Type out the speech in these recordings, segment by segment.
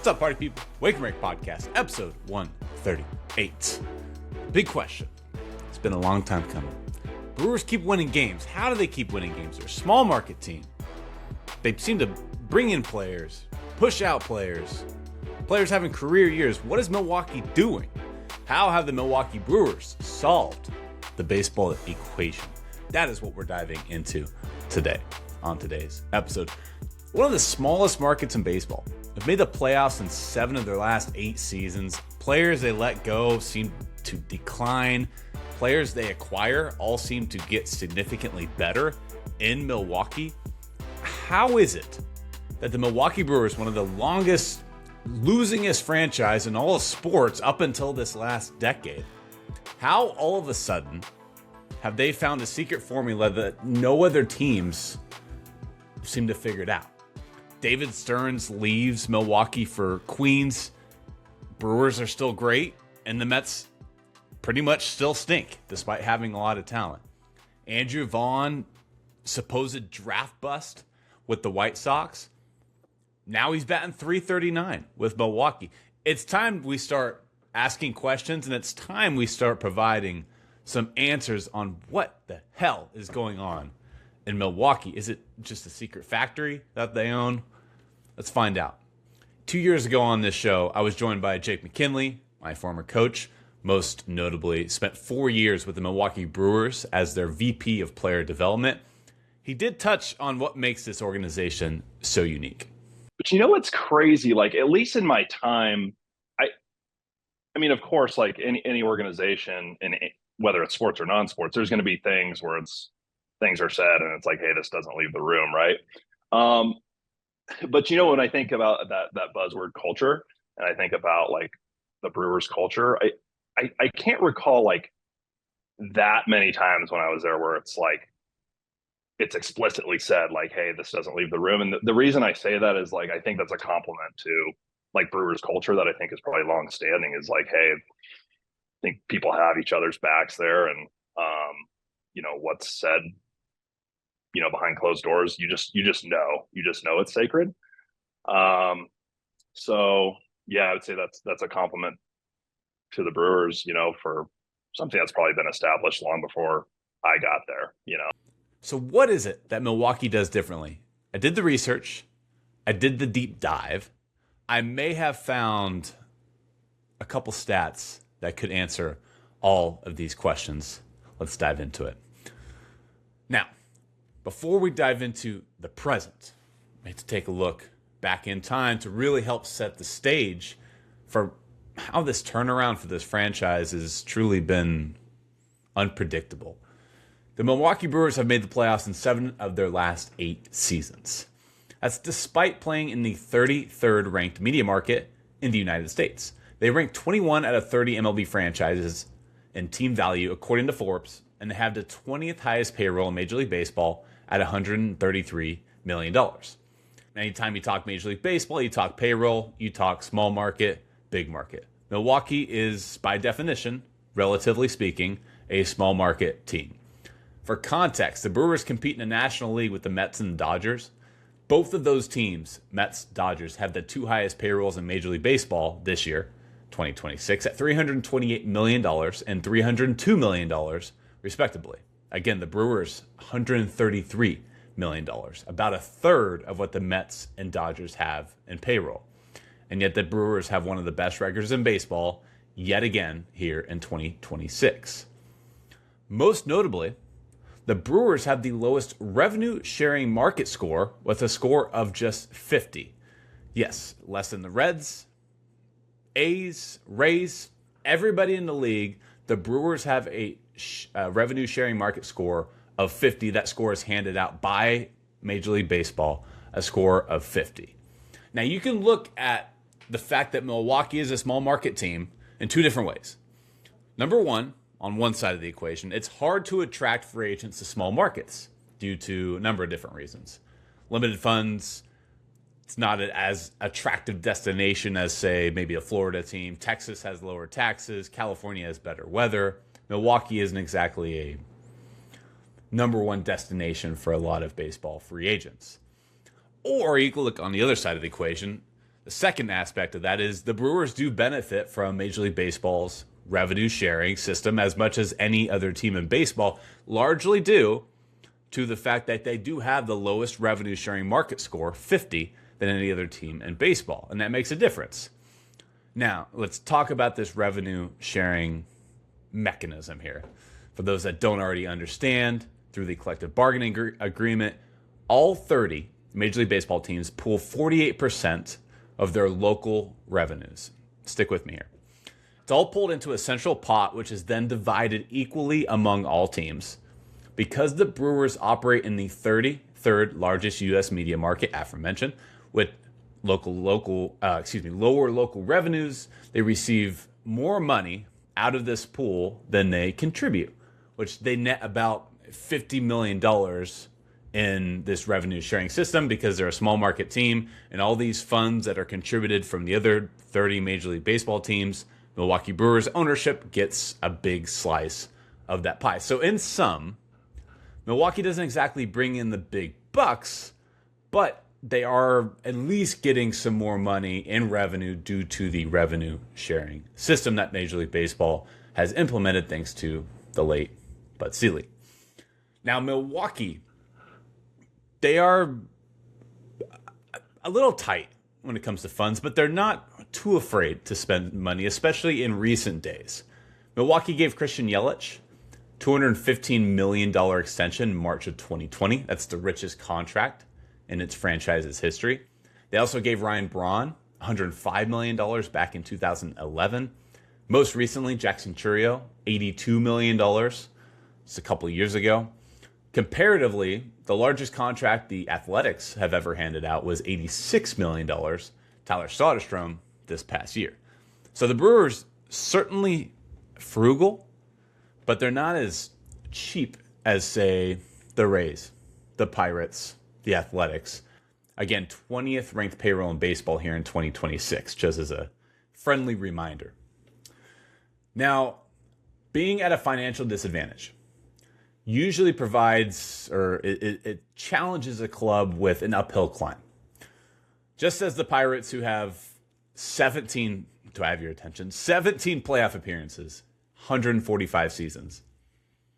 What's up, party people? RAKE Podcast, episode 138. Big question. It's been a long time coming. Brewers keep winning games. How do they keep winning games? They're a small market team. They seem to bring in players, push out players having career years. What is Milwaukee doing? How have the Milwaukee Brewers solved the baseball equation? That is what we're diving into today on today's episode. One of the smallest markets in baseball. They've made the playoffs in 7 of their last 8 seasons. Players they let go seem to decline. Players they acquire all seem to get significantly better in Milwaukee. How is it that the Milwaukee Brewers, one of the longest losingest franchise in all of sports up until this last decade, how all of a sudden have they found a secret formula that no other teams seem to figure it out? David Stearns leaves Milwaukee for Queens. Brewers are still great, and the Mets pretty much still stink, despite having a lot of talent. Andrew Vaughn, supposed draft bust with the White Sox. Now he's batting .339 with Milwaukee. It's time we start asking questions, and it's time we start providing some answers on what the hell is going on in Milwaukee. Is it just a secret factory that they own? Let's find out. 2 years ago on this show, I was joined by Jake McKinley, my former coach, most notably spent 4 years with the Milwaukee Brewers as their VP of player development. He did touch on what makes this organization so unique. But you know what's crazy? Like, at least in my time, I mean, of course, like any organization, and whether it's sports or non-sports, there's going to be things where things are said and it's like, hey, this doesn't leave the room, right? But you know, when I think about that buzzword culture, and I think about like the Brewers culture, I can't recall like that many times when I was there where it's like it's explicitly said like, hey, this doesn't leave the room. And the reason I say that is like I think that's a compliment to like Brewers culture that I think is probably long standing, is like, hey, I think people have each other's backs there, and you know, what's said, you know, behind closed doors, you just know it's sacred. So yeah, I would say that's a compliment to the Brewers, you know, for something that's probably been established long before I got there, you know. So what is it that Milwaukee does differently? I did the research. I did the deep dive. I may have found a couple stats that could answer all of these questions. Let's dive into it. Now, before we dive into the present, we have to take a look back in time to really help set the stage for how this turnaround for this franchise has truly been unpredictable. The Milwaukee Brewers have made the playoffs in 7 of their last 8 seasons. That's despite playing in the 33rd ranked media market in the United States. They rank 21 out of 30 MLB franchises in team value according to Forbes, and they have the 20th highest payroll in Major League Baseball at $133 million. Anytime you talk Major League Baseball, you talk payroll, you talk small market, big market. Milwaukee is, by definition, relatively speaking, a small market team. For context, the Brewers compete in the National League with the Mets and the Dodgers. Both of those teams, Mets, Dodgers, have the 2 highest payrolls in Major League Baseball this year, 2026, at $328 million and $302 million, respectively. Again, the Brewers, $133 million, about a third of what the Mets and Dodgers have in payroll. And yet the Brewers have one of the best records in baseball yet again here in 2026. Most notably, the Brewers have the lowest revenue sharing market score with a score of just 50. Yes, less than the Reds, A's, Rays, everybody in the league. The Brewers have a revenue sharing market score of 50. That score is handed out by Major League Baseball, a score of 50. Now you can look at the fact that Milwaukee is a small market team in 2 different ways. Number one, on one side of the equation, it's hard to attract free agents to small markets due to a number of different reasons. Limited funds, it's not as attractive destination as, say, maybe a Florida team. Texas has lower taxes. California has better weather. Milwaukee isn't exactly a number one destination for a lot of baseball free agents. Or you can look on the other side of the equation. The second aspect of that is the Brewers do benefit from Major League Baseball's revenue sharing system as much as any other team in baseball, largely due to the fact that they do have the lowest revenue sharing market score, 50, than any other team in baseball. And that makes a difference. Now, let's talk about this revenue sharing mechanism here. For those that don't already understand, through the collective bargaining agreement, all 30 Major League Baseball teams pool 48% of their local revenues. Stick with me here. It's all pulled into a central pot, which is then divided equally among all teams. Because the Brewers operate in the 33rd largest U.S. media market, aforementioned, with lower local revenues, they receive more money out of this pool than they contribute, which they net about $50 million in this revenue sharing system because they're a small market team, and all these funds that are contributed from the other 30 Major League Baseball teams, Milwaukee Brewers ownership gets a big slice of that pie. So in sum, Milwaukee doesn't exactly bring in the big bucks, but they are at least getting some more money in revenue due to the revenue sharing system that Major League Baseball has implemented thanks to the late Bud Selig. Now, Milwaukee, they are a little tight when it comes to funds, but they're not too afraid to spend money, especially in recent days. Milwaukee gave Christian Yelich $215 million extension in March of 2020. That's the richest contract in its franchise's history. They also gave Ryan Braun $105 million back in 2011. Most recently, Jackson Chourio, $82 million. Just a couple of years ago. Comparatively, the largest contract the Athletics have ever handed out was $86 million. Tyler Soderstrom this past year. So the Brewers certainly frugal, but they're not as cheap as, say, the Rays, the Pirates, the Athletics. Again, 20th ranked payroll in baseball here in 2026, just as a friendly reminder. Now, being at a financial disadvantage usually provides, or it challenges a club with an uphill climb. Just as the Pirates, who have 17, to have your attention, 17 playoff appearances, 145 seasons.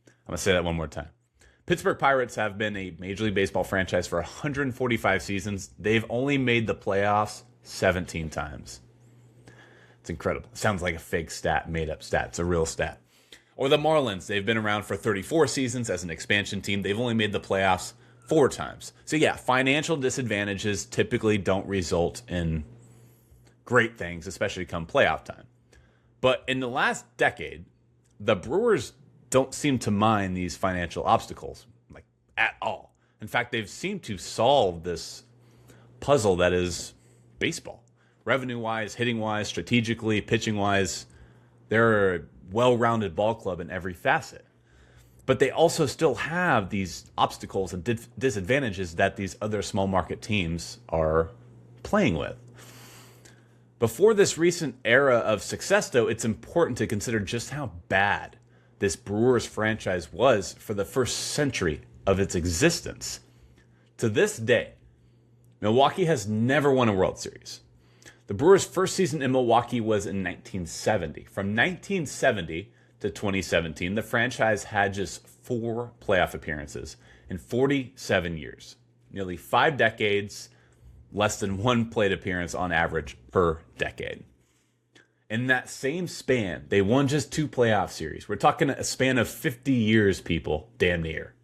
I'm going to say that one more time. Pittsburgh Pirates have been a Major League Baseball franchise for 145 seasons. They've only made the playoffs 17 times. It's incredible. It sounds like a fake stat, made up stat. It's a real stat. Or the Marlins. They've been around for 34 seasons as an expansion team. They've only made the playoffs 4 times. So yeah, financial disadvantages typically don't result in great things, especially come playoff time. But in the last decade, the Brewers don't seem to mind these financial obstacles, like, at all. In fact, they've seemed to solve this puzzle that is baseball. Revenue-wise, hitting-wise, strategically, pitching-wise, they're a well-rounded ball club in every facet. But they also still have these obstacles and disadvantages that these other small market teams are playing with. Before this recent era of success, though, it's important to consider just how bad this Brewers franchise was for the first century of its existence. To this day, Milwaukee has never won a World Series. The Brewers' first season in Milwaukee was in 1970. From 1970 to 2017, the franchise had just 4 playoff appearances in 47 years. Nearly 5 decades, less than 1 plate appearance on average per decade. In that same span, they won just 2 playoff series. We're talking a span of 50 years, people, damn near.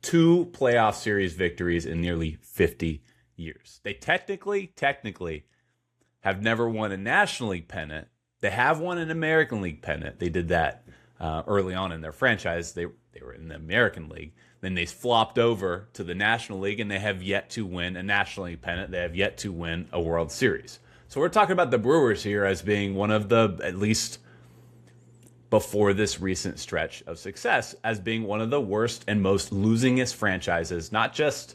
2 playoff series victories in nearly 50 years. They technically have never won a National League pennant. They have won an American League pennant. They did that early on in their franchise. They were in the American League. Then they flopped over to the National League, and they have yet to win a National League pennant. They have yet to win a World Series. So we're talking about the Brewers here as being one of the, at least before this recent stretch of success, as being one of the worst and most losingest franchises, not just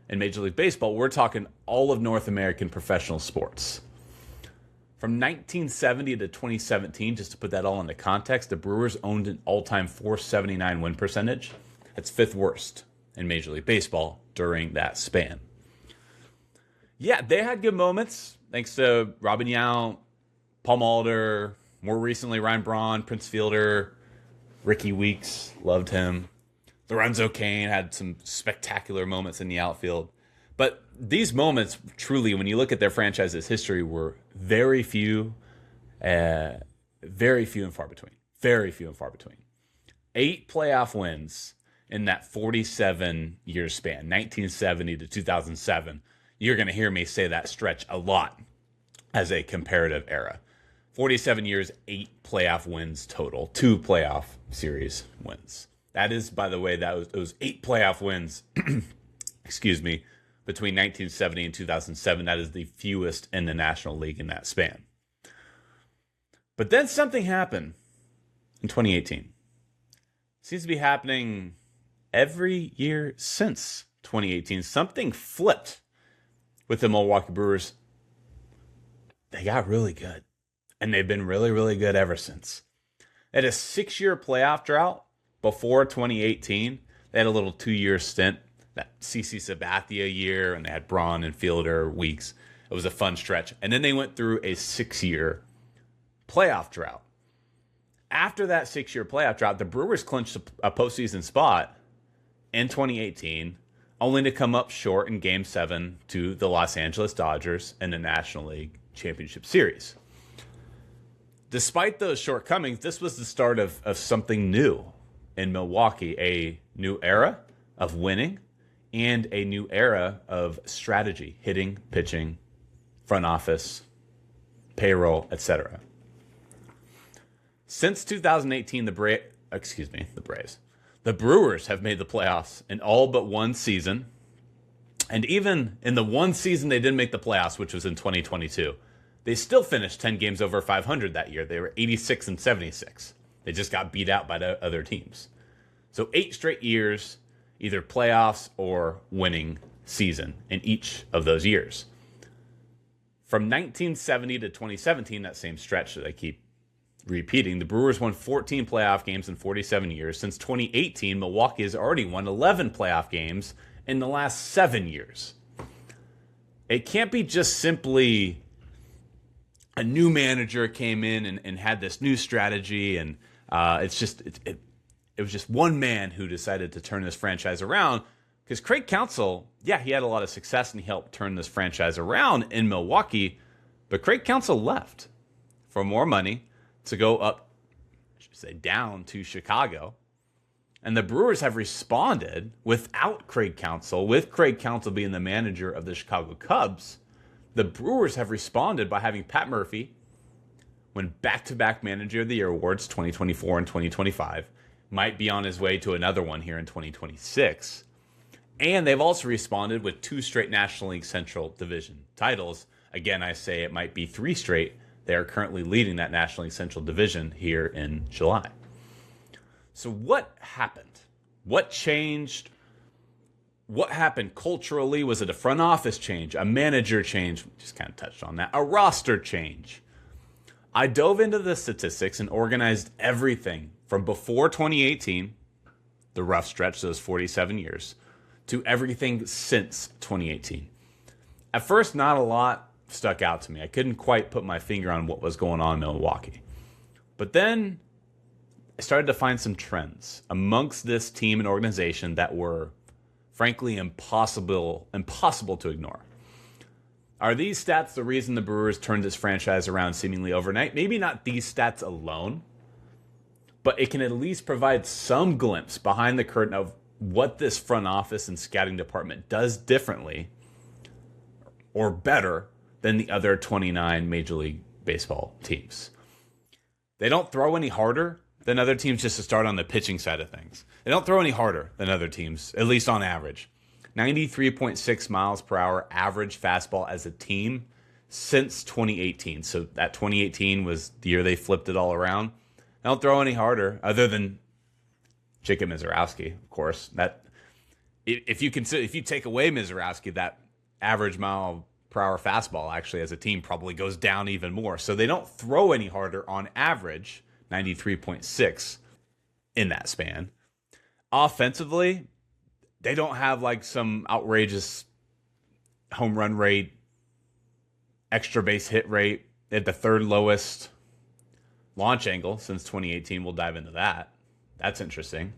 in Major League Baseball. We're talking all of North American professional sports. From 1970 to 2017, just to put that all into context, the Brewers owned an all-time .479 win percentage. That's 5th worst in Major League Baseball during that span. Yeah, they had good moments Thanks to Robin Yount, Paul Molitor, more recently Ryan Braun, Prince Fielder, Ricky Weeks, loved him. Lorenzo Cain had some spectacular moments in the outfield. But these moments, truly, when you look at their franchise's history, were very few and far between. Very few and far between. 8 playoff wins in that 47-year span, 1970 to 2007. You're going to hear me say that stretch a lot as a comparative era. 47 years, 8 playoff wins total, 2 playoff series wins. That is, by the way, those 8 playoff wins, excuse me, between 1970 and 2007. That is the fewest in the National League in that span. But then something happened in 2018. Seems to be happening every year since 2018. Something flipped with the Milwaukee Brewers. They got really good. And they've been really, really good ever since. They had a 6-year playoff drought before 2018. They had a little 2-year stint, that CC Sabathia year, and they had Braun and Fielder weeks. It was a fun stretch. And then they went through a 6-year playoff drought. After that 6-year playoff drought, the Brewers clinched a postseason spot in 2018, only to come up short in Game 7 to the Los Angeles Dodgers in the National League Championship Series. Despite those shortcomings, this was the start of something new in Milwaukee, a new era of winning and a new era of strategy, hitting, pitching, front office, payroll, etc. Since 2018, the Braves. The Brewers have made the playoffs in all but one season. And even in the one season they didn't make the playoffs, which was in 2022, they still finished 10 games over 500 that year. They were 86 and 76. They just got beat out by the other teams. So 8 straight years, either playoffs or winning season in each of those years. From 1970 to 2017, that same stretch that I keep repeating, the Brewers won 14 playoff games in 47 years. Since 2018, Milwaukee has already won 11 playoff games in the last 7 years. It can't be just simply a new manager came in and had this new strategy, and it was just one man who decided to turn this franchise around. Because Craig Counsell, yeah, he had a lot of success and he helped turn this franchise around in Milwaukee, but Craig Counsell left for more money to go up, I should say down to Chicago. And the Brewers have responded without Craig Counsell, with Craig Counsell being the manager of the Chicago Cubs. The Brewers have responded by having Pat Murphy win back-to-back Manager of the Year awards, 2024 and 2025. Might be on his way to another one here in 2026. And they've also responded with 2 straight National League Central Division titles. Again, I say it might be 3 straight. They are currently leading that National League Central Division here in July. So what happened? What changed? What happened culturally? Was it a front office change, a manager change? Just kind of touched on that. A roster change. I dove into the statistics and organized everything from before 2018, the rough stretch, those 47 years, to everything since 2018. At first, not a lot stuck out to me. I couldn't quite put my finger on what was going on in Milwaukee. But then I started to find some trends amongst this team and organization that were frankly impossible to ignore. Are these stats the reason the Brewers turned this franchise around seemingly overnight? Maybe not these stats alone, but it can at least provide some glimpse behind the curtain of what this front office and scouting department does differently or better than the other 29 Major League Baseball teams. They don't throw any harder than other teams, just to start on the pitching side of things. They don't throw any harder than other teams, at least on average. 93.6 miles per hour average fastball as a team since 2018. So that 2018 was the year they flipped it all around. They don't throw any harder other than Jacob Misiorowski, of course. That if you take away Misiorowski, that average mile per hour fastball actually as a team probably goes down even more. So they don't throw any harder on average, 93.6 in that span. Offensively, they don't have like some outrageous home run rate extra base hit rate. They had the third lowest launch angle since 2018. We'll dive into that. That's interesting.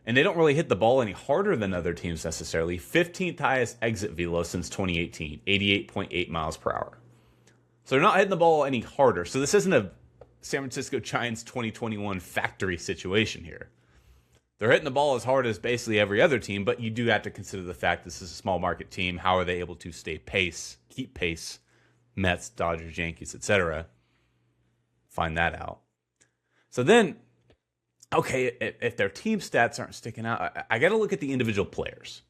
And they don't really hit the ball any harder than other teams necessarily. 15th highest exit velo since 2018, 88.8 miles per hour. So they're not hitting the ball any harder. So this isn't a San Francisco Giants 2021 factory situation here. They're hitting the ball as hard as basically every other team, but you do have to consider the fact this is a small market team. How are they able to keep pace? Mets, Dodgers, Yankees, etc. Find that out. So then, okay, if their team stats aren't sticking out, I got to look at the individual players.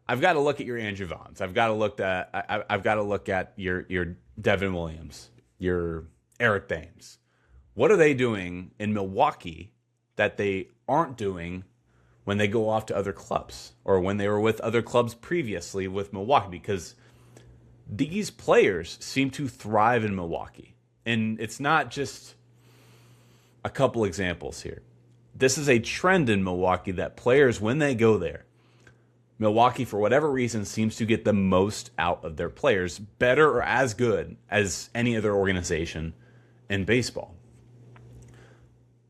I've got to look at your Andrew Vaughns. I've got to look at your Devin Williams, your Eric Thames. What are they doing in Milwaukee that they aren't doing when they go off to other clubs or when they were with other clubs previously with Milwaukee? Because these players seem to thrive in Milwaukee. And it's not just a couple examples here. This is a trend in Milwaukee that players, when they go there, Milwaukee, for whatever reason, seems to get the most out of their players, better or as good as any other organization in baseball.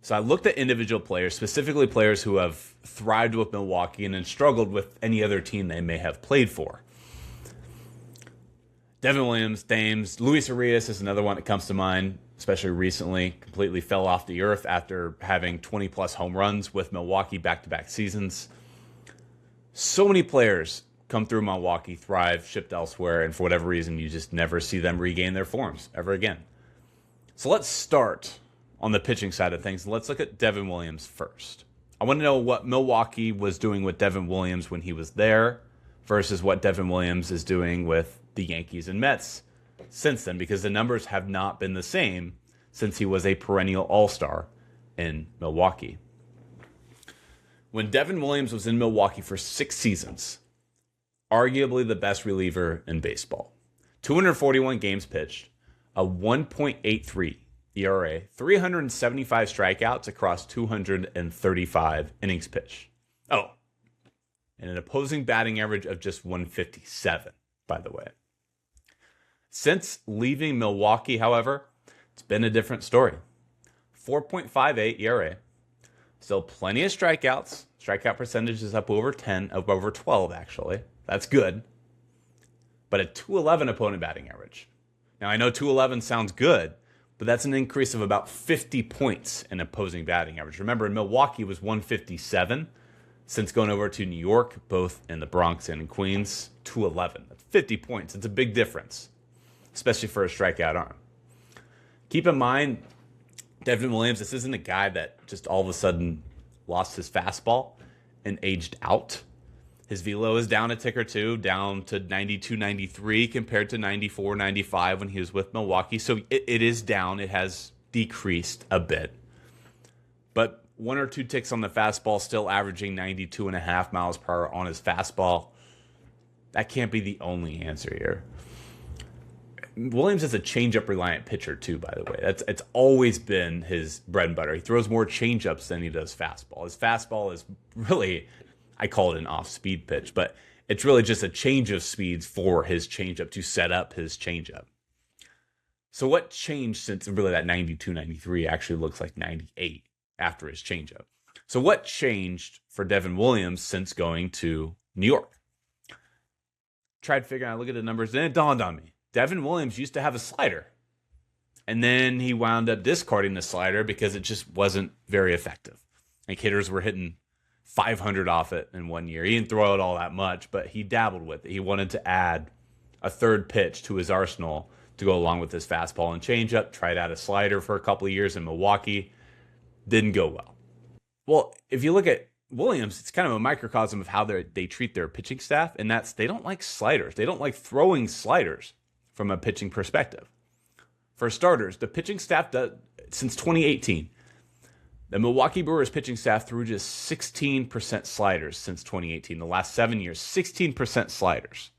So I looked at individual players, specifically players who have thrived with Milwaukee and then struggled with any other team they may have played for. Devin Williams, Thames, Luis Arias is another one that comes to mind, especially recently. Completely fell off the earth after having 20-plus home runs with Milwaukee back-to-back seasons. So many players come through Milwaukee, thrive, shipped elsewhere, and for whatever reason, you just never see them regain their forms ever again. So let's start on the pitching side of things. Let's look at Devin Williams first. I want to know what Milwaukee was doing with Devin Williams when he was there versus what Devin Williams is doing with the Yankees and Mets since then, because the numbers have not been the same since he was a perennial all-star in Milwaukee. When Devin Williams was in Milwaukee for 6 seasons, arguably the best reliever in baseball. 241 games pitched, a 1.83 ERA, 375 strikeouts across 235 innings pitched. Oh, and an opposing batting average of just 157, by the way. Since leaving Milwaukee, however, it's been a different story. 4.58 ERA. Still plenty of strikeouts. Strikeout percentage is up over 12 actually. That's good. But a 211 opponent batting average. Now I know 211 sounds good, but that's an increase of about 50 points in opposing batting average. Remember, in Milwaukee was 157. Since going over to New York, both in the Bronx and in Queens, 211. That's 50 points. It's a big difference, especially for a strikeout arm. Keep in mind, Devin Williams, this isn't a guy that just all of a sudden lost his fastball and aged out. His velo is down a tick or two, down to 92, 93 compared to 94, 95 when he was with Milwaukee. So it is down. It has decreased a bit. But 1 or 2 ticks on the fastball, still averaging 92.5 miles per hour on his fastball. That can't be the only answer here. Williams is a changeup reliant pitcher too, by the way. It's always been his bread and butter. He throws more changeups than he does fastball. His fastball is really, I call it an off-speed pitch, but it's really just a change of speeds for his changeup to set up his changeup. So what changed since really that 92, 93 actually looks like 98 after his changeup? So what changed for Devin Williams since going to New York? Tried figuring out, look at the numbers, then it dawned on me. Devin Williams used to have a slider. And then he wound up discarding the slider because it just wasn't very effective. Like hitters were hitting 500 off it in 1 year. He didn't throw it all that much, but he dabbled with it. He wanted to add a third pitch to his arsenal to go along with his fastball and changeup. Tried out a slider for a couple of years in Milwaukee. Didn't go well. Well, if you look at Williams, it's kind of a microcosm of how they treat their pitching staff, and that's they don't like sliders. They don't like throwing sliders from a pitching perspective. For starters, the pitching staff since 2018, the Milwaukee Brewers pitching staff threw just 16% sliders since 2018. The last 7 years, 16% sliders.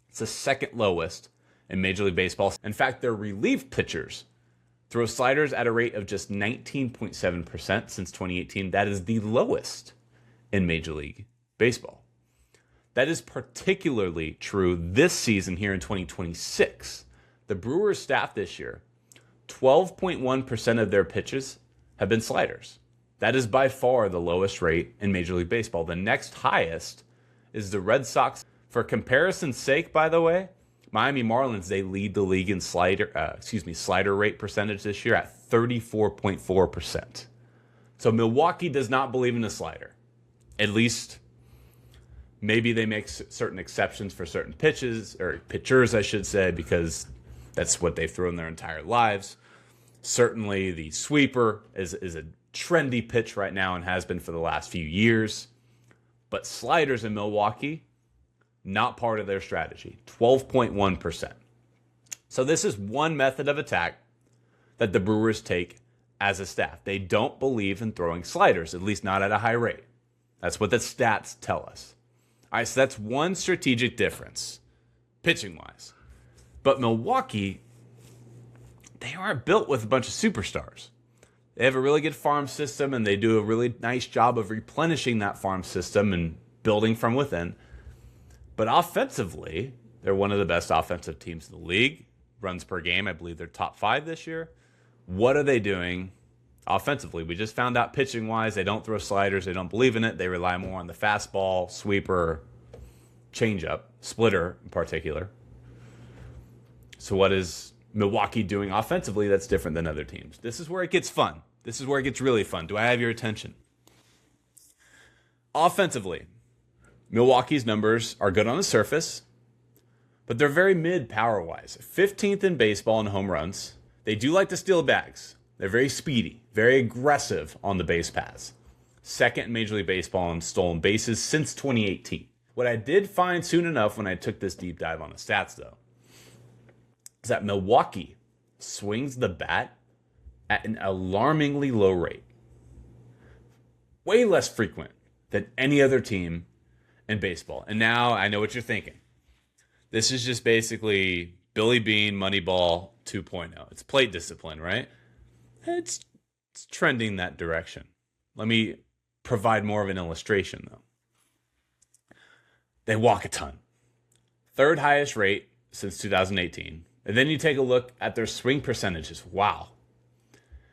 It's the second lowest in Major League Baseball. In fact, their relief pitchers throw sliders at a rate of just 19.7% since 2018. That is the lowest in Major League Baseball. That is particularly true this season here in 2026. The Brewers staff this year, 12.1% of their pitches have been sliders. That is by far the lowest rate in Major League Baseball. The next highest is the Red Sox. For comparison's sake, by the way, Miami Marlins, they lead the league in slider rate percentage this year at 34.4%. So Milwaukee does not believe in the slider. At least maybe they make certain exceptions for certain pitches, or pitchers, I should say, because that's what they've thrown their entire lives. Certainly the sweeper is a trendy pitch right now and has been for the last few years. But sliders in Milwaukee, not part of their strategy. 12.1%. So this is one method of attack that the Brewers take as a staff. They don't believe in throwing sliders, at least not at a high rate. That's what the stats tell us. All right, so that's one strategic difference, pitching-wise. But Milwaukee, they aren't built with a bunch of superstars. They have a really good farm system, and they do a really nice job of replenishing that farm system and building from within. But offensively, they're one of the best offensive teams in the league. Runs per game, I believe they're top 5 this year. What are they doing offensively? We just found out pitching-wise, they don't throw sliders. They don't believe in it. They rely more on the fastball, sweeper, changeup, splitter in particular. So what is Milwaukee doing offensively that's different than other teams? This is where it gets fun. This is where it gets really fun. Do I have your attention? Offensively, Milwaukee's numbers are good on the surface, but they're very mid power-wise. 15th in baseball in home runs. They do like to steal bags. They're very speedy, very aggressive on the base paths. Second in Major League Baseball in stolen bases since 2018. What I did find soon enough when I took this deep dive on the stats, though, is that Milwaukee swings the bat at an alarmingly low rate. Way less frequent than any other team in baseball. And now I know what you're thinking. This is just basically Billy Beane, MoneyBall 2.0. It's plate discipline, right? It's trending that direction. Let me provide more of an illustration, though. They walk a ton. Third highest rate since 2018. And then you take a look at their swing percentages. Wow.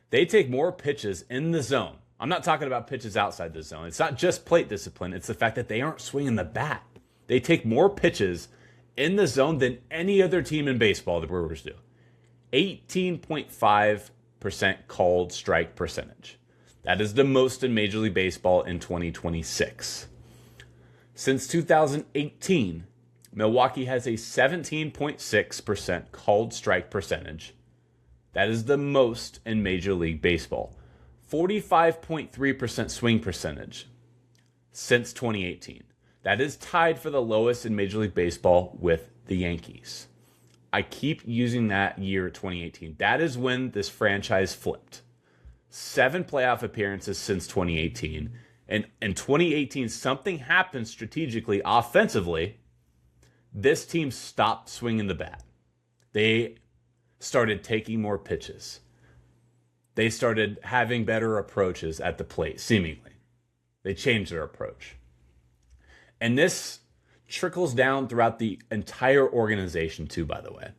They take more pitches in the zone. I'm not talking about pitches outside the zone. It's not just plate discipline. It's the fact that they aren't swinging the bat. They take more pitches in the zone than any other team in baseball, the Brewers do. 18.5% called strike percentage. That is the most in Major League Baseball in 2026. Since 2018, Milwaukee has a 17.6% called strike percentage. That is the most in Major League Baseball. 45.3% swing percentage since 2018. That is tied for the lowest in Major League Baseball with the Yankees. I keep using that year, 2018. That is when this franchise flipped. 7 playoff appearances since 2018. And in 2018, something happened strategically, offensively. This team stopped swinging the bat. They started taking more pitches. They started having better approaches at the plate, seemingly. They changed their approach. And this trickles down throughout the entire organization, too, by the way.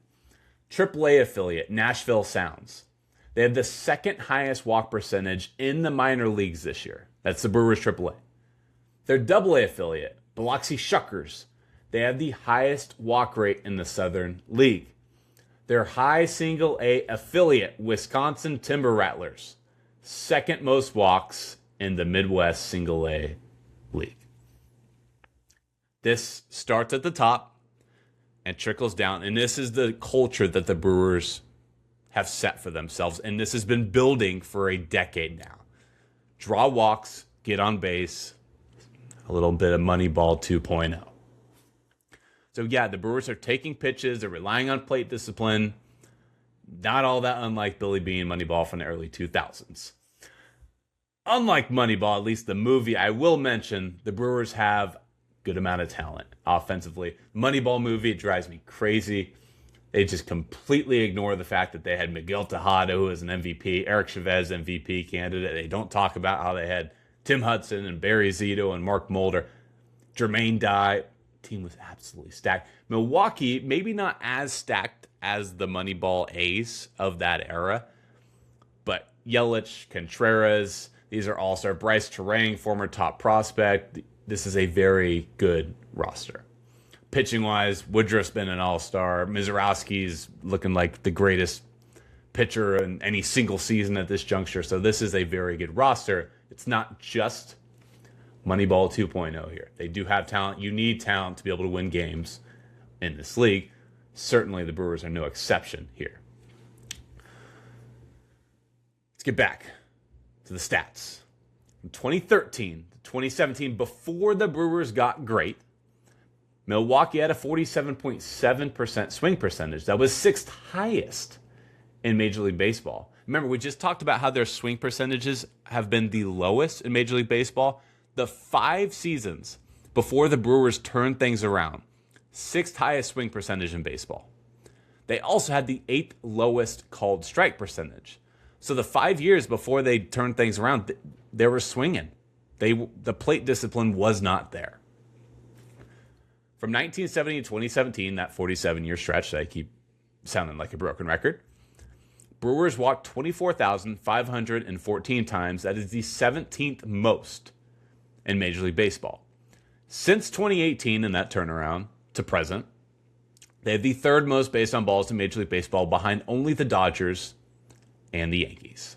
AAA affiliate, Nashville Sounds. They have the second highest walk percentage in the minor leagues this year. That's the Brewers AAA. Their AA affiliate, Biloxi Shuckers. They have the highest walk rate in the Southern League. Their high single A affiliate, Wisconsin Timber Rattlers. Second most walks in the Midwest single A league. This starts at the top and trickles down. And this is the culture that the Brewers have set for themselves. And this has been building for a decade now. Draw walks, get on base, a little bit of Moneyball 2.0. So yeah, the Brewers are taking pitches. They're relying on plate discipline. Not all that unlike Billy Beane, Moneyball from the early 2000s. Unlike Moneyball, at least the movie, I will mention the Brewers have good amount of talent offensively. Moneyball movie, it drives me crazy. They just completely ignore the fact that they had Miguel Tejada, who is an MVP, Eric Chavez, MVP candidate. They don't talk about how they had Tim Hudson and Barry Zito and Mark Mulder, Jermaine Dye. team was absolutely stacked. Milwaukee, maybe not as stacked as the Moneyball A's of that era, but Yelich, Contreras, these are all-star. Bryce Terang, former top prospect. This is a very good roster. Pitching-wise, Woodruff's been an all-star. Mizorowski's looking like the greatest pitcher in any single season at this juncture. So this is a very good roster. It's not just Moneyball 2.0 here. They do have talent. You need talent to be able to win games in this league. Certainly the Brewers are no exception here. Let's get back to the stats. From 2013 to 2017, before the Brewers got great, Milwaukee had a 47.7% swing percentage. That was sixth highest in Major League Baseball. Remember, we just talked about how their swing percentages have been the lowest in Major League Baseball. The 5 seasons before the Brewers turned things around, sixth highest swing percentage in baseball. They also had the 8th lowest called strike percentage. So the 5 years before they turned things around, they were swinging. The plate discipline was not there. From 1970 to 2017, that 47-year stretch that I keep sounding like a broken record, Brewers walked 24,514 times. That is the 17th most in Major League Baseball. Since 2018 and that turnaround to present, they have the 3rd most based on balls in Major League Baseball, behind only the Dodgers and the Yankees.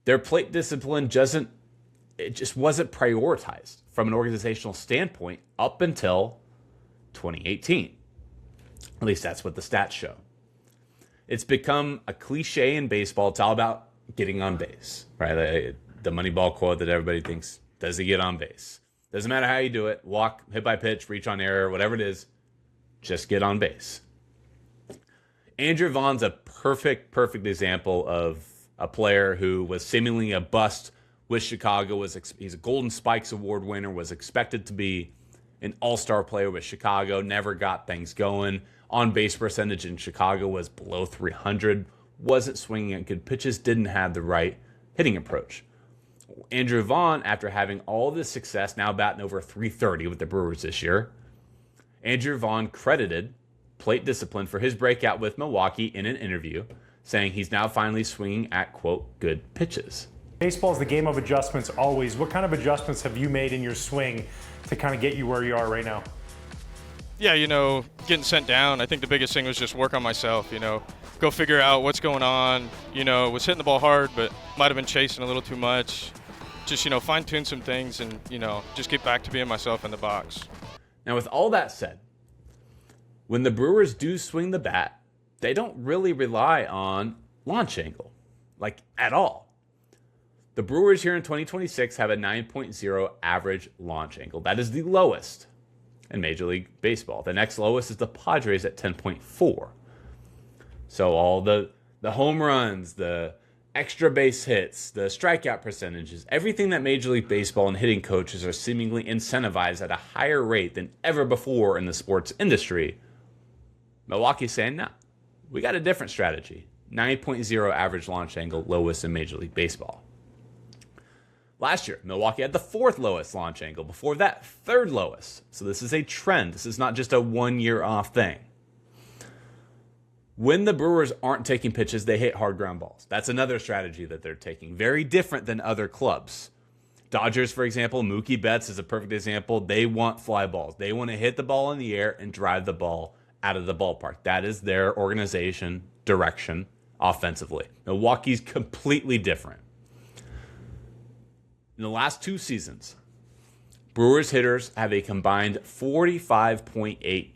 Their plate discipline just wasn't prioritized from an organizational standpoint up until 2018. At least that's what the stats show. It's become a cliche in baseball. It's all about getting on base, right? The Moneyball quote that everybody thinks, does he get on base? Doesn't matter how you do it. Walk, hit by pitch, reach on error, whatever it is, just get on base. Andrew Vaughn's a perfect example of a player who was seemingly a bust with Chicago. He's a Golden Spikes Award winner, was expected to be an all-star player with Chicago, never got things going. On-base percentage in Chicago was below 300, wasn't swinging at good pitches, didn't have the right hitting approach. Andrew Vaughn, after having all this success, now batting over 330 with the Brewers this year, Andrew Vaughn credited plate discipline for his breakout with Milwaukee in an interview, saying he's now finally swinging at, quote, good pitches. Baseball is the game of adjustments always. What kind of adjustments have you made in your swing to kind of get you where you are right now? Yeah, getting sent down, I think the biggest thing was just work on myself, go figure out what's going on. Was hitting the ball hard, but might have been chasing a little too much. Just, fine-tune some things and, just get back to being myself in the box. Now, with all that said, when the Brewers do swing the bat, they don't really rely on launch angle, like at all. The Brewers here in 2026 have a 9.0 average launch angle. That is the lowest in Major League Baseball. The next lowest is the Padres at 10.4. So all the home runs, the extra base hits, the strikeout percentages, everything that Major League Baseball and hitting coaches are seemingly incentivized at a higher rate than ever before in the sports industry, Milwaukee's saying, no, we got a different strategy. 9.0 average launch angle, lowest in Major League Baseball. Last year, Milwaukee had the 4th lowest launch angle. Before that, 3rd lowest. So this is a trend. This is not just a 1 year off thing. When the Brewers aren't taking pitches, they hit hard ground balls. That's another strategy that they're taking. Very different than other clubs. Dodgers, for example, Mookie Betts is a perfect example. They want fly balls. They want to hit the ball in the air and drive the ball out of the ballpark. That is their organization direction offensively. Milwaukee's completely different. In the last 2 seasons, Brewers hitters have a combined 45.8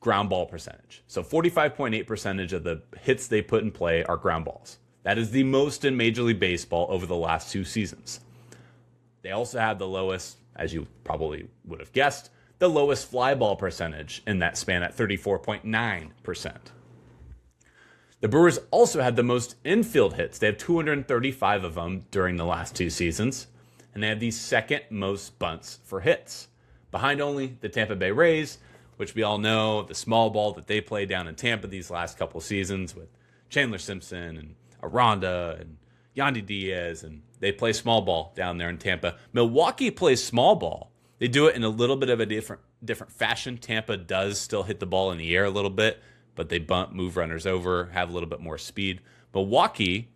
ground ball percentage. So 45.8% of the hits they put in play are ground balls. That is the most in Major League Baseball over the last 2 seasons. They also have the lowest, as you probably would have guessed, the lowest fly ball percentage in that span at 34.9%. The Brewers also had the most infield hits. They have 235 of them during the last 2 seasons, and they have the 2nd most bunts for hits, behind only the Tampa Bay Rays, which we all know, the small ball that they played down in Tampa these last couple seasons with Chandler Simpson and Aranda and Yandy Diaz, and they play small ball down there in Tampa. Milwaukee plays small ball, They do it in a little bit of a different fashion. Tampa does still hit the ball in the air a little bit, but they bunt, move runners over, have a little bit more speed. Milwaukee,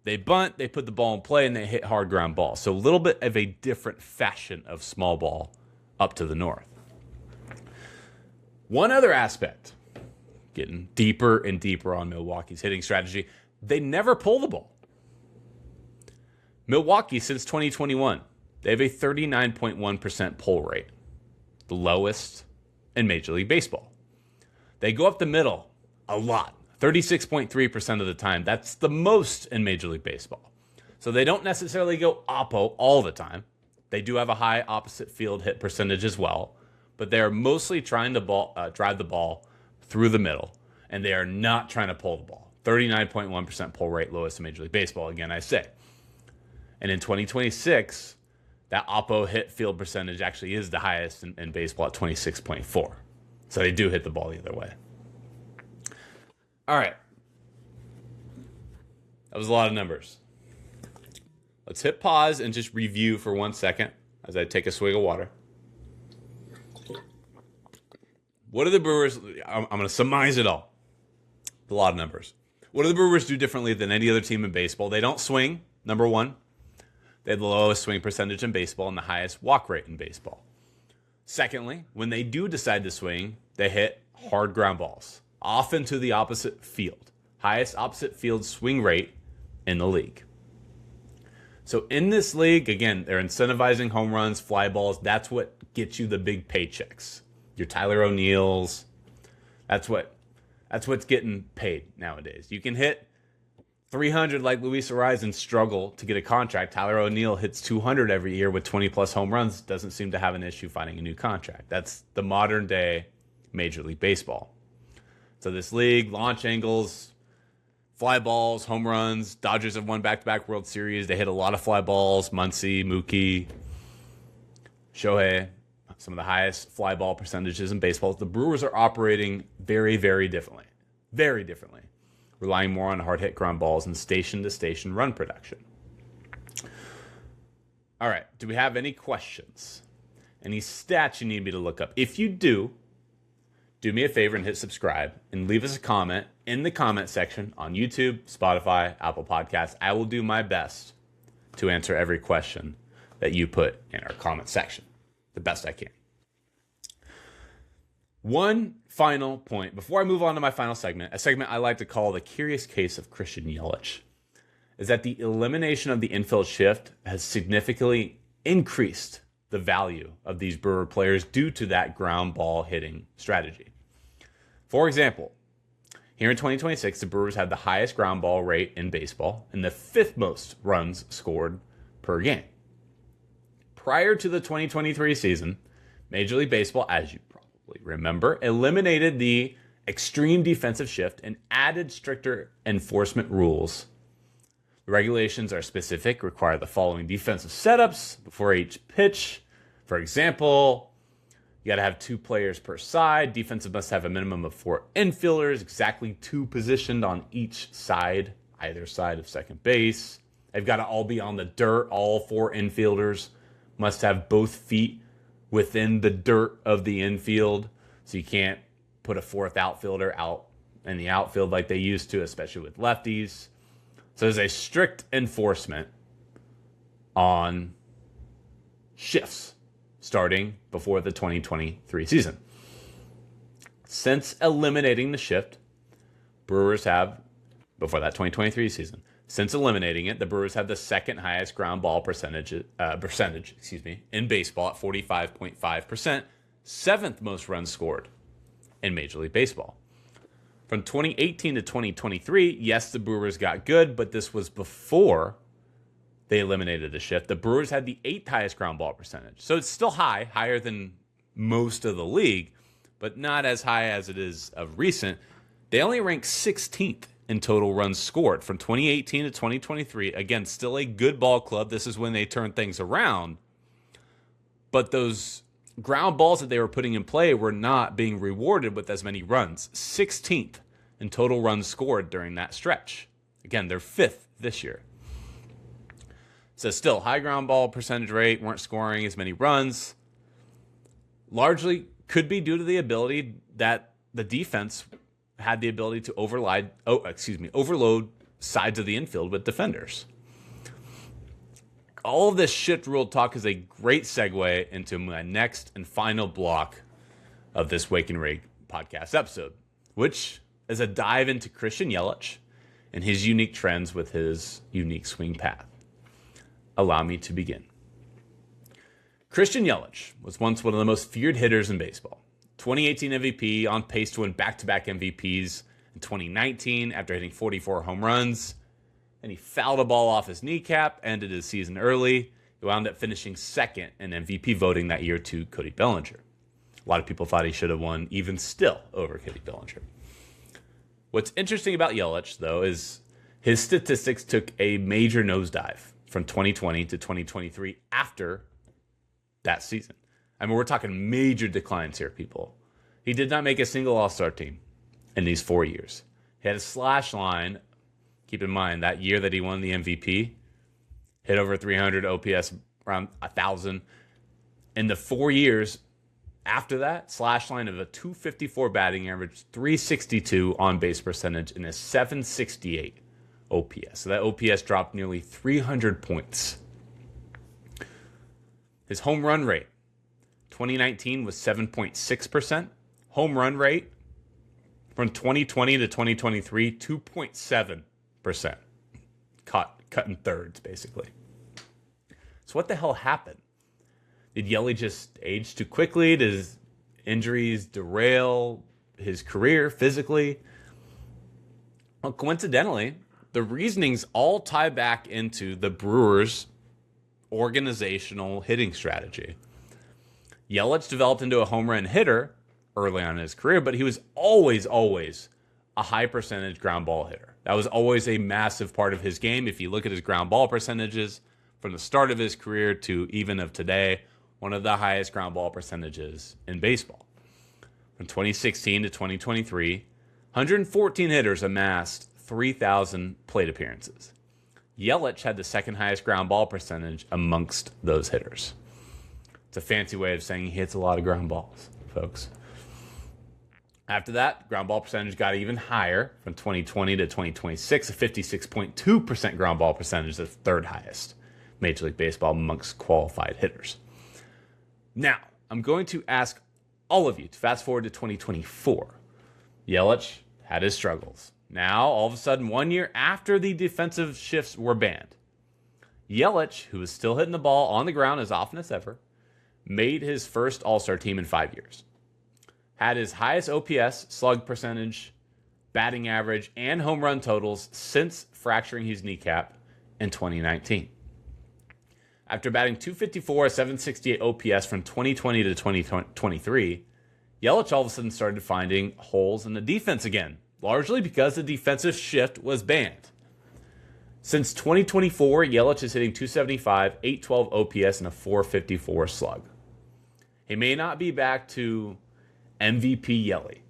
they bunt, they put the ball in play, and they hit hard ground balls. So a little bit of a different fashion of small ball up to the north. One other aspect, getting deeper and deeper on Milwaukee's hitting strategy, they never pull the ball. Milwaukee, since 2021, they have a 39.1% pull rate, the lowest in Major League Baseball. They go up the middle a lot, 36.3% of the time. That's the most in Major League Baseball. So they don't necessarily go oppo all the time. They do have a high opposite field hit percentage as well, but they are mostly trying to drive the ball through the middle, and they are not trying to pull the ball. 39.1% pull rate, lowest in Major League Baseball, again, I say. And in 2026, that oppo hit field percentage actually is the highest in baseball at 26.4. So they do hit the ball either way. All right. That was a lot of numbers. Let's hit pause and just review for 1 second as I take a swig of water. What do the Brewers, I'm going to surmise it all. A lot of numbers. What do the Brewers do differently than any other team in baseball? They don't swing, number one. They have the lowest swing percentage in baseball and the highest walk rate in baseball. Secondly, when they do decide to swing, they hit hard ground balls, often to the opposite field. Highest opposite field swing rate in the league. So in this league, again, they're incentivizing home runs, fly balls. That's what gets you the big paychecks. Your Tyler O'Neills. That's what's getting paid nowadays. You can hit 300 like Luis Ariz and struggle to get a contract. Tyler O'Neill hits 200 every year with 20-plus home runs. Doesn't seem to have an issue finding a new contract. That's the modern-day Major League Baseball. So this league, launch angles, fly balls, home runs. Dodgers have won back-to-back World Series. They hit a lot of fly balls. Muncy, Mookie, Shohei, some of the highest fly ball percentages in baseball. The Brewers are operating very, very differently. Very differently. Relying more on hard hit ground balls and station-to-station run production. All right, do we have any questions? Any stats you need me to look up? If you do me a favor and hit subscribe and leave us a comment in the comment section on YouTube, Spotify, Apple Podcasts. I will do my best to answer every question that you put in our comment section, the best I can. One final point before I move on to my final segment, a segment I like to call the curious case of Christian Yelich, is that the elimination of the infield shift has significantly increased the value of these Brewer players due to that ground ball hitting strategy. For example, here in 2026, the Brewers had the highest ground ball rate in baseball and the fifth most runs scored per game. Prior to the 2023 season, Major League Baseball, as you probably remember, eliminated the extreme defensive shift and added stricter enforcement rules. The regulations are specific, require the following defensive setups before each pitch. For example, you got to have 2 players per side. Defensive must have a minimum of 4 infielders, exactly 2 positioned on each side, either side of second base. They've got to all be on the dirt. All 4 infielders must have both feet within the dirt of the infield. So you can't put a 4th outfielder out in the outfield like they used to, especially with lefties. So there's a strict enforcement on shifts starting before the 2023 season. Since eliminating the shift, Brewers have, before that 2023 season, since eliminating it, the Brewers have the second highest ground ball percentage in baseball at 45.5%, 7th most runs scored in Major League Baseball. From 2018 to 2023, yes, the Brewers got good, but this was before they eliminated the shift. The Brewers had the 8th highest ground ball percentage. So it's still high, higher than most of the league, but not as high as it is of recent. They only rank 16th in total runs scored from 2018 to 2023. Again, still a good ball club. This is when they turn things around. But those ground balls that they were putting in play were not being rewarded with as many runs. 16th in total runs scored during that stretch. Again, they're 5th this year. So still, high ground ball percentage rate, weren't scoring as many runs. largely could be due to the ability that the defense had the ability to overload sides of the infield with defenders. All of this shift rule talk is a great segue into my next and final block of this Wake and Rake podcast episode, which is a dive into Christian Yelich and his unique trends with his unique swing path. Allow me to begin. Christian Yelich was once one of the most feared hitters in baseball. 2018 MVP, on pace to win back-to-back MVPs in 2019 after hitting 44 home runs. And he fouled a ball off his kneecap, ended his season early. He wound up finishing second in MVP voting that year to Cody Bellinger. A lot of people thought he should have won even still over Cody Bellinger. What's interesting about Yelich, though, is his statistics took a major nosedive from 2020 to 2023 after that season. I mean, we're talking major declines here, people. He did not make a single All-Star team in these 4 years. He had a slash line. Keep in mind, that year that he won the MVP, hit over 300 OPS, around 1,000. In the 4 years after that, slash line of a 254 batting average, 362 on-base percentage, and a 768 OPS. So that OPS dropped nearly 300 points. His home run rate, 2019 was 7.6%. Home run rate from 2020 to 2023, 2.7%. Cut in thirds, basically. So what the hell happened? Did Yelich just age too quickly? Did his injuries derail his career physically? Well, coincidentally, the reasonings all tie back into the Brewers' organizational hitting strategy. Yelich developed into a home run hitter early on in his career, but he was always a high percentage ground ball hitter. That was always a massive part of his game. If you look at his ground ball percentages from the start of his career to even of today, one of the highest ground ball percentages in baseball. From 2016 to 2023, 114 hitters amassed 3,000 plate appearances. Yelich had the second highest ground ball percentage amongst those hitters. It's a fancy way of saying he hits a lot of ground balls, folks. After that, ground ball percentage got even higher from 2020 to 2026, a 56.2% ground ball percentage, the third highest Major League Baseball amongst qualified hitters. Now, I'm going to ask all of you to fast forward to 2024. Yelich had his struggles. Now, all of a sudden, 1 year after the defensive shifts were banned, Yelich, who was still hitting the ball on the ground as often as ever, made his first All-Star team in 5 years. Had his highest OPS, slug percentage, batting average, and home run totals since fracturing his kneecap in 2019. After batting 254, a 768 OPS from 2020 to 2023, Yelich all of a sudden started finding holes in the defense again, largely because the defensive shift was banned. Since 2024, Yelich is hitting 275, 812 OPS, and a 454 slug. He may not be back to MVP Yelich,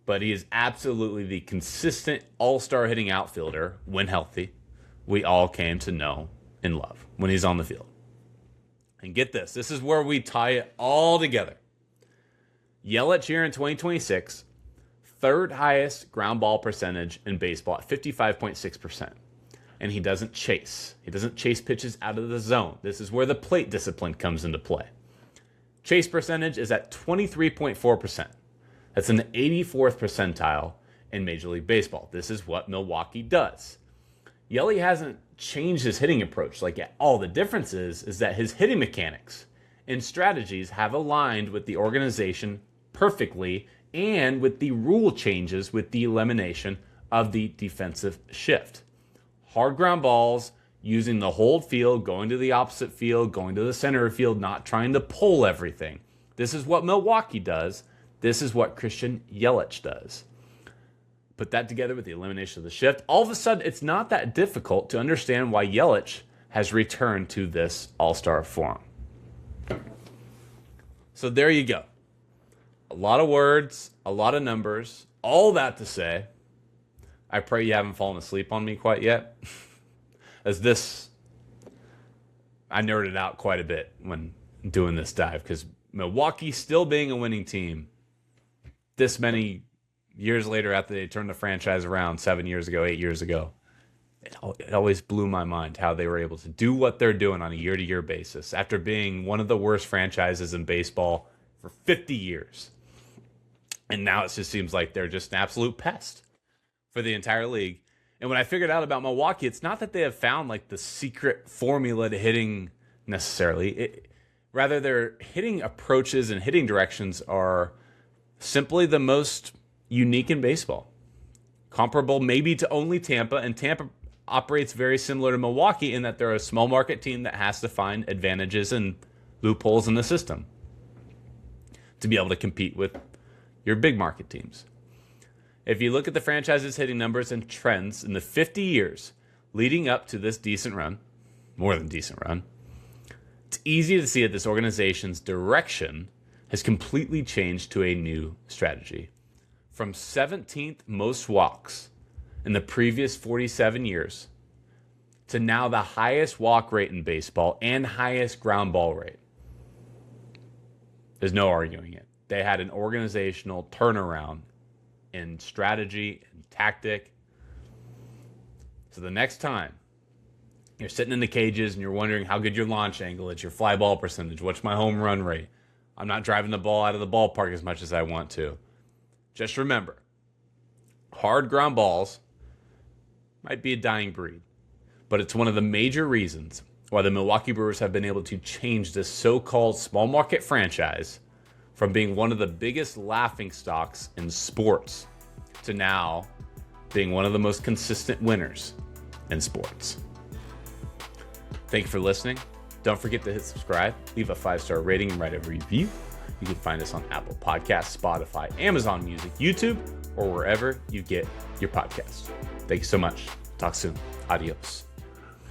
but he is absolutely the consistent all-star hitting outfielder when healthy we all came to know and love when he's on the field. And get this is where we tie it all together. Yelich here in 2026, third highest ground ball percentage in baseball at 55.6%. And he doesn't chase. He doesn't chase pitches out of the zone. This is where the plate discipline comes into play. Chase percentage is at 23.4%. That's an 84th percentile in Major League Baseball. This is what Milwaukee does. Yelich hasn't changed his hitting approach. All the difference is that his hitting mechanics and strategies have aligned with the organization perfectly and with the rule changes with the elimination of the defensive shift. Hard ground balls, using the hold field, going to the opposite field, going to the center field, not trying to pull everything. This is what Milwaukee does. This is what Christian Yelich does. Put that together with the elimination of the shift. All of a sudden, it's not that difficult to understand why Yelich has returned to this all-star form. So there you go. A lot of words, a lot of numbers, all that to say, I pray you haven't fallen asleep on me quite yet. I nerded out quite a bit when doing this dive because Milwaukee still being a winning team this many years later after they turned the franchise around 7 years ago, 8 years ago. It always blew my mind how they were able to do what they're doing on a year-to-year basis after being one of the worst franchises in baseball for 50 years. And now it just seems like they're just an absolute pest for the entire league. And when I figured out about Milwaukee, it's not that they have found like the secret formula to hitting necessarily. Rather, their hitting approaches and hitting directions are simply the most unique in baseball. Comparable maybe to only Tampa, and Tampa operates very similar to Milwaukee in that they're a small market team that has to find advantages and loopholes in the system to be able to compete with your big market teams. If you look at the franchise's hitting numbers and trends in the 50 years leading up to this decent run, more than decent run, it's easy to see that this organization's direction has completely changed to a new strategy. From 17th most walks in the previous 47 years to now the highest walk rate in baseball and highest ground ball rate. There's no arguing it. They had an organizational turnaround in strategy and tactic. So the next time you're sitting in the cages and you're wondering how good your launch angle is, your fly ball percentage, what's my home run rate, I'm not driving the ball out of the ballpark as much as I want to. Just remember, hard ground balls might be a dying breed, but it's one of the major reasons why the Milwaukee Brewers have been able to change this so-called small market franchise from being one of the biggest laughingstocks in sports to now being one of the most consistent winners in sports. Thank you for listening. Don't forget to hit subscribe, leave a 5-star rating, and write a review. You can find us on Apple Podcasts, Spotify, Amazon Music, YouTube, or wherever you get your podcasts. Thank you so much. Talk soon. Adios.